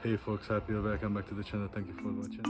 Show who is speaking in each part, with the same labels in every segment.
Speaker 1: Hey folks, happy you're welcome back to the channel. Thank you for watching.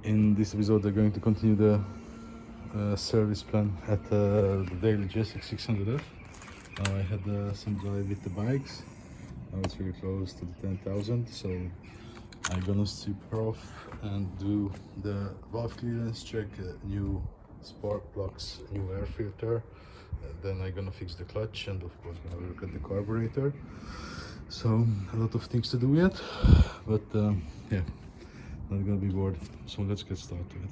Speaker 1: In this episode, we're going to continue the service plan at the daily Gsx600f. Now I had some drive with the bikes. Now it's really close to the 10,000, so I'm gonna strip her off and do the valve clearance check, new spark plugs, new air filter. Then I'm gonna fix the clutch and of course gonna look at the carburetor. So a lot of things to do yet, but yeah, not gonna be bored. So let's get started.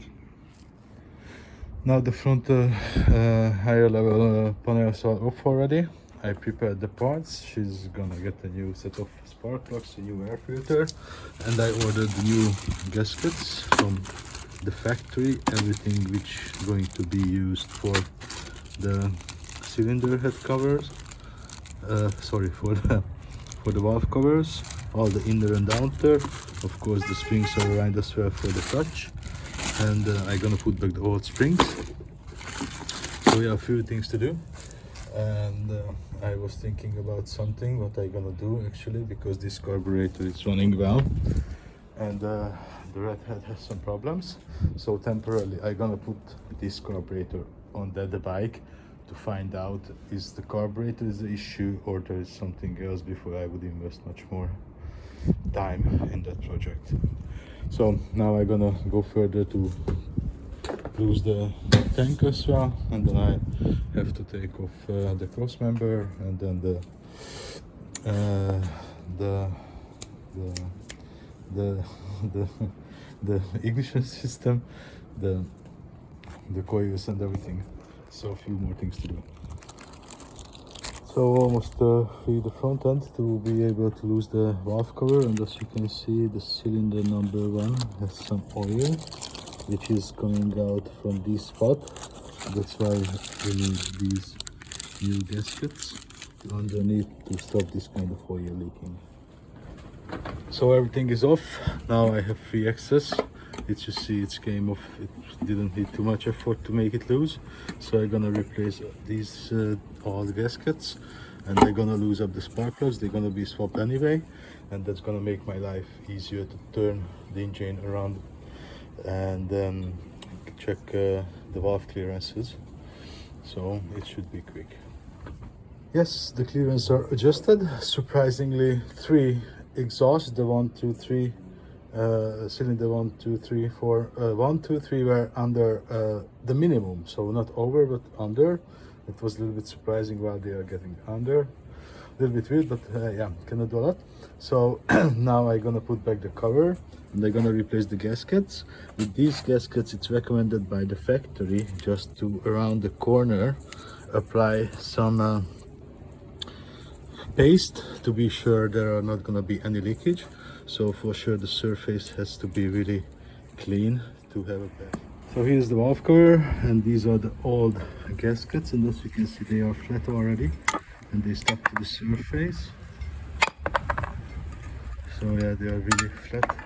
Speaker 1: Now the front higher level panels are off already. I prepared the parts. She's gonna get a new set of spark plugs, a new air filter, and I ordered the new gaskets from the factory. Everything which is going to be used for the cylinder head covers. Sorry, for the valve covers, all the inner and outer. Of course, the springs are aligned as well for the clutch, and I'm gonna put back the old springs. So we have a few things to do, and I was thinking about something what I'm gonna do actually, because this carburetor is running well and the red head has some problems. So temporarily I'm gonna put this carburetor on the bike to find out is the carburetor is the issue or there is something else before I would invest much more time in that project. So now I'm gonna go further to lose the tank as well, and then I have to take off the cross member, and then the ignition system, the coils and everything. So a few more things to do. So almost free the front end to be able to lose the valve cover, and as you can see, the cylinder number 1 has some oil which is coming out from this spot. That's why we need these new gaskets underneath to stop this kind of oil leaking. So everything is off. Now I have free access. It's, you see, it came off. It didn't need too much effort to make it loose. So I'm gonna replace these all the gaskets, and they're gonna lose up the spark plugs. They're gonna be swapped anyway, and that's gonna make my life easier to turn the engine around and check the valve clearances. So it should be quick. Yes, the clearance are adjusted. Surprisingly, 3 exhausts, the 1, 2, 3. Cylinder 1, 2, 3, 4, 1, 2, 3 were under the minimum, so not over but under. It was a little bit surprising why they are getting under. A little bit weird, but yeah, cannot do a lot. So now I'm gonna put back the cover and I'm gonna replace the gaskets. With these gaskets, it's recommended by the factory just to around the corner apply some paste to be sure there are not gonna be any leakage. So for sure the surface has to be really clean to have a bed. So here's the valve cover, and these are the old gaskets, and as you can see they are flat already and they stuck to the surface. So yeah, they are really flat,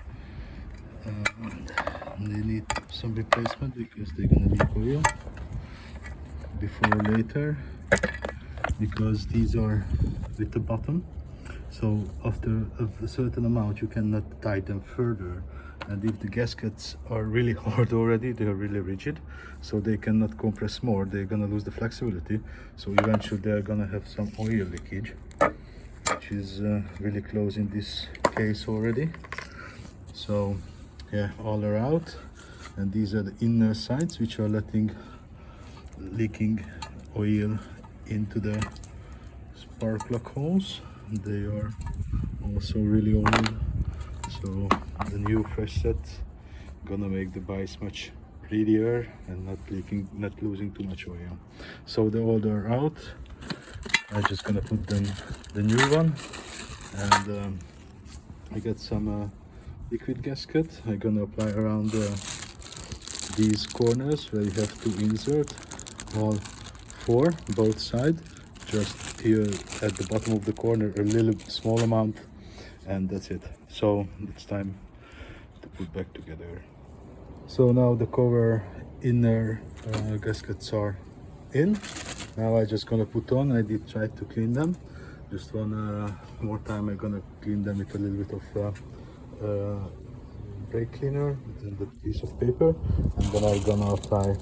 Speaker 1: and they need some replacement because they're gonna leak oil before or later, because these are with the bottom. So after a certain amount you cannot tighten further, and if the gaskets are really hard already, they are really rigid, so they cannot compress more. They're gonna lose the flexibility, so eventually they're gonna have some oil leakage, which is really close in this case already. So yeah, all are out, and these are the inner sides which are leaking oil into the spark plug holes. They are also really old, so the new fresh set gonna make the bikes much prettier and not losing too much oil. So the old are out. I'm just gonna put them the new one, and I got some liquid gasket. I'm gonna apply around these corners where you have to insert all four, both sides. Just here at the bottom of the corner, a little small amount, and that's it. So it's time to put back together. So now the cover inner gaskets are in. Now I just gonna put on. I did try to clean them. Just one more time. I'm gonna clean them with a little bit of brake cleaner and a piece of paper, and then I'm gonna apply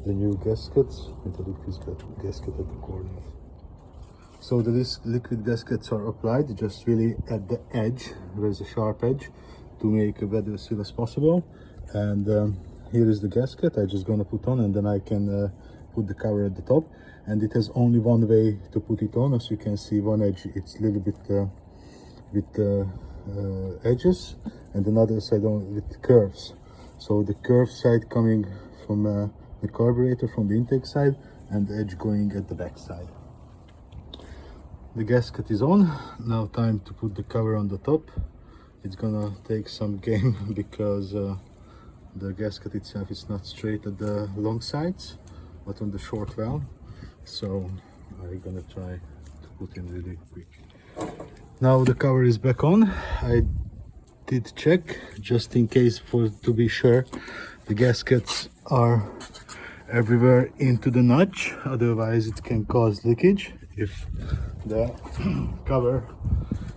Speaker 1: the new gaskets with the liquid gasket at the corner. So the liquid gaskets are applied just really at the edge. There's a sharp edge to make a better seal as possible. And here is the gasket I just gonna put on, and then I can put the cover at the top. And it has only one way to put it on. As you can see, one edge it's a little bit with edges, and another side on with curves. So the curved side coming from the carburetor from the intake side, and the edge going at the back side. The gasket is on. Now time to put the cover on the top. It's gonna take some game because the gasket itself is not straight at the long sides but on the short valve. So I'm gonna try to put in really quick. Now the cover is back on. I did check just in case to be sure the gaskets are everywhere into the notch, otherwise it can cause leakage if the cover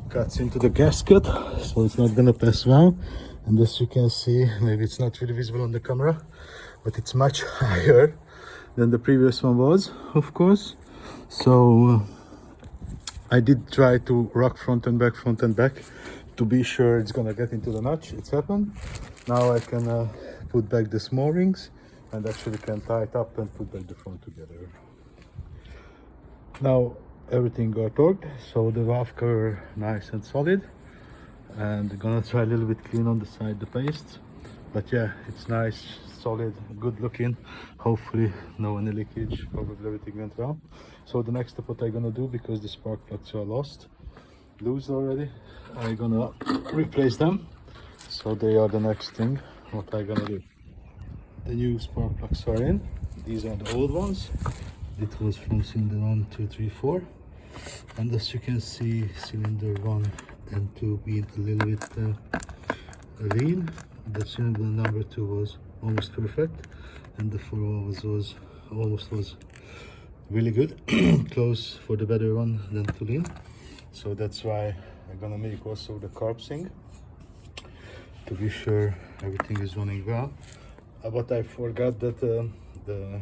Speaker 1: cuts into the gasket, so it's not gonna pass well. And as you can see, maybe it's not really visible on the camera, but it's much higher than the previous one was, of course. So I did try to rock front and back to be sure it's gonna get into the notch. It's happened. Now I can put back the small rings and actually can tie it up and put back the front together. Now everything got torqued, so the valve cover nice and solid, and gonna try a little bit clean on the side the paste, but yeah, it's nice, solid, good looking. Hopefully no any leakage, probably everything went well. So the next step what I'm gonna do, because the spark plugs are loose already, I'm gonna replace them. So they are the next thing what I'm gonna do. The new spark plugs are in. These are the old ones. It was from cylinder 1, 2, 3, 4, and as you can see, cylinder 1 and 2 being a little bit lean. The cylinder number 2 was almost perfect, and the 4 was almost really good. Close for the better one than too lean. So that's why I'm gonna make also the carb-sync to be sure everything is running well. But I forgot that the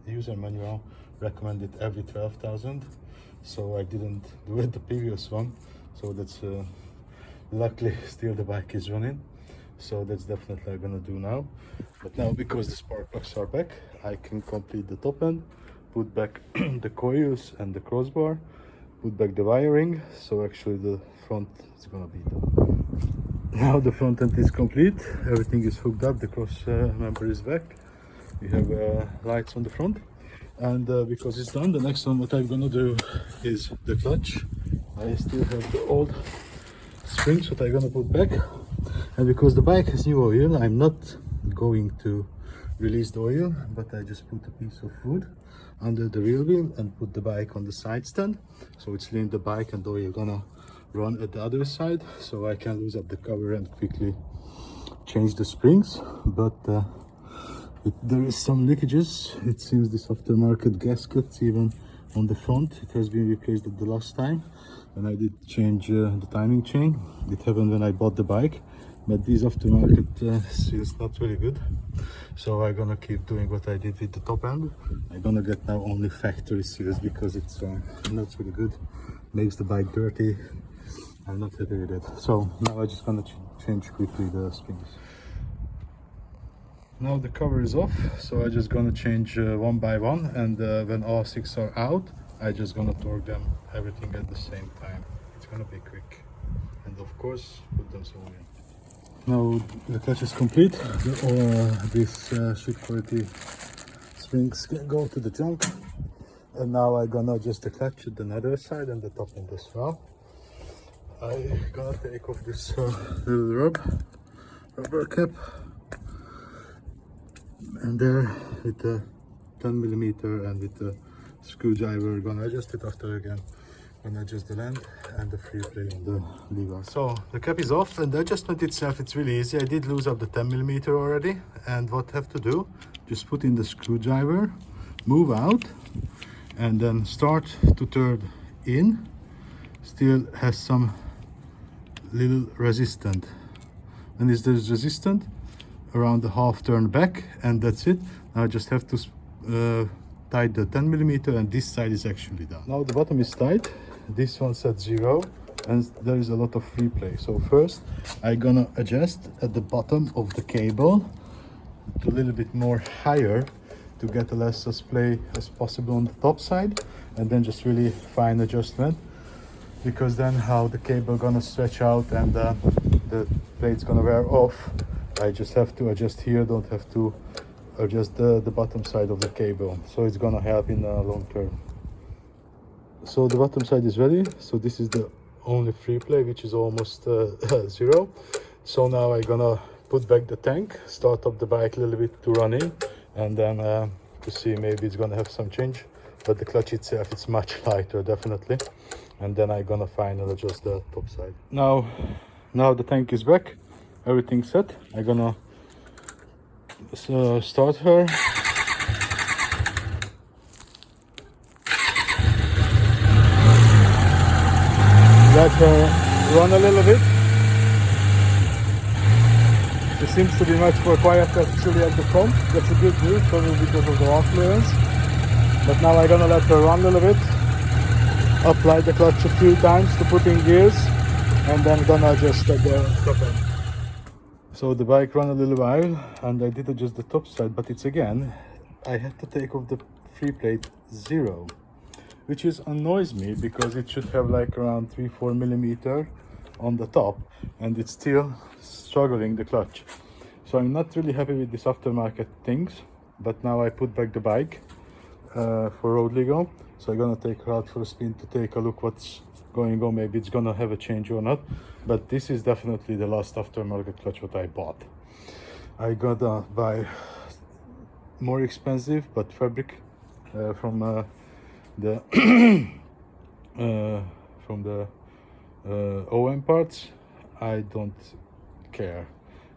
Speaker 1: user manual recommended every 12,000, so I didn't do it the previous one. So that's luckily still the bike is running, so that's definitely I'm gonna do now. But now, because the spark plugs are back, I can complete the top end, put back the coils and the crossbar, put back the wiring. So actually the front is gonna be done. Now the front end is complete, everything is hooked up, the cross member is back, we have lights on the front, and because it's done, the next one what I'm gonna do is the clutch. I still have the old springs what I'm gonna put back, and because the bike has new oil, I'm not going to release the oil, but I just put a piece of wood under the rear wheel and put the bike on the side stand, so it's lean the bike and the oil gonna run at the other side, so I can lose up the cover and quickly change the springs. But there is some leakages. It seems this aftermarket gasket, even on the front, it has been replaced at the last time when I did change the timing chain. It happened when I bought the bike, but these aftermarket seals not really good. So I'm gonna keep doing what I did with the top end. I'm gonna get now only factory seals because it's not really good, makes the bike dirty. I'm not happy with it. So now I'm just gonna change quickly the springs. Now the cover is off, so I'm just gonna change one by one, and when all 6 are out, I'm just gonna torque them everything at the same time. It's gonna be quick, and of course put them somewhere. Now the clutch is complete. These shit quality springs can go to the junk. And now I'm gonna adjust the clutch at the other side and the top end as well. I'm gonna take off this little rubber cap, and there with the 10mm and with the screwdriver gonna adjust it. After again gonna adjust the length and the free play on the lever. So the cap is off, and the adjustment itself, it's really easy. I did lose up the 10mm already, and what I have to do, just put in the screwdriver, move out, and then start to turn in. Still has some little resistance, and is there's resistant around the half turn back, and that's it. Now I just have to tight the 10mm, and this side is actually done. Now the bottom is tight, this one's at 0, and there is a lot of free play. So first I'm gonna adjust at the bottom of the cable to a little bit more higher to get a less play as possible on the top side, and then just really fine adjustment, because then how the cable gonna stretch out and the plate's gonna wear off. I just have to adjust here, don't have to adjust the bottom side of the cable, so it's gonna help in the long term. So the bottom side is ready, so this is the only free play, which is almost 0. So now I'm gonna put back the tank, start up the bike a little bit to run in, and then to see maybe it's gonna have some change, but the clutch itself, it's much lighter definitely. And then I'm gonna finally adjust the top side. Now the tank is back, everything's set. I'm gonna start her. Let her run a little bit. She seems to be much more quiet actually at the front. That's a good news, probably because of the influence. But now I'm gonna let her run a little bit. Apply the clutch a few times to put in gears, and then gonna adjust at the top end. So the bike ran a little while, and I did adjust the top side, but it's again, I had to take off the free plate 0, which is annoys me because it should have like around 3-4mm on the top, and it's still struggling the clutch. So I'm not really happy with this aftermarket things, but now I put back the bike for road legal. So I'm gonna take her out for a spin to take a look what's going on. Maybe it's gonna have a change or not, but this is definitely the last aftermarket clutch what I bought. I gotta buy more expensive but fabric from the OM parts. I don't care,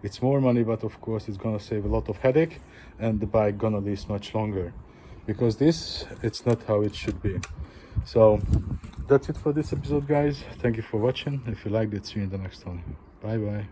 Speaker 1: it's more money, but of course it's gonna save a lot of headache, and the bike gonna last much longer, because this, it's not how it should be. So that's it for this episode, guys. Thank you for watching. If you liked it, see you in the next one. Bye bye.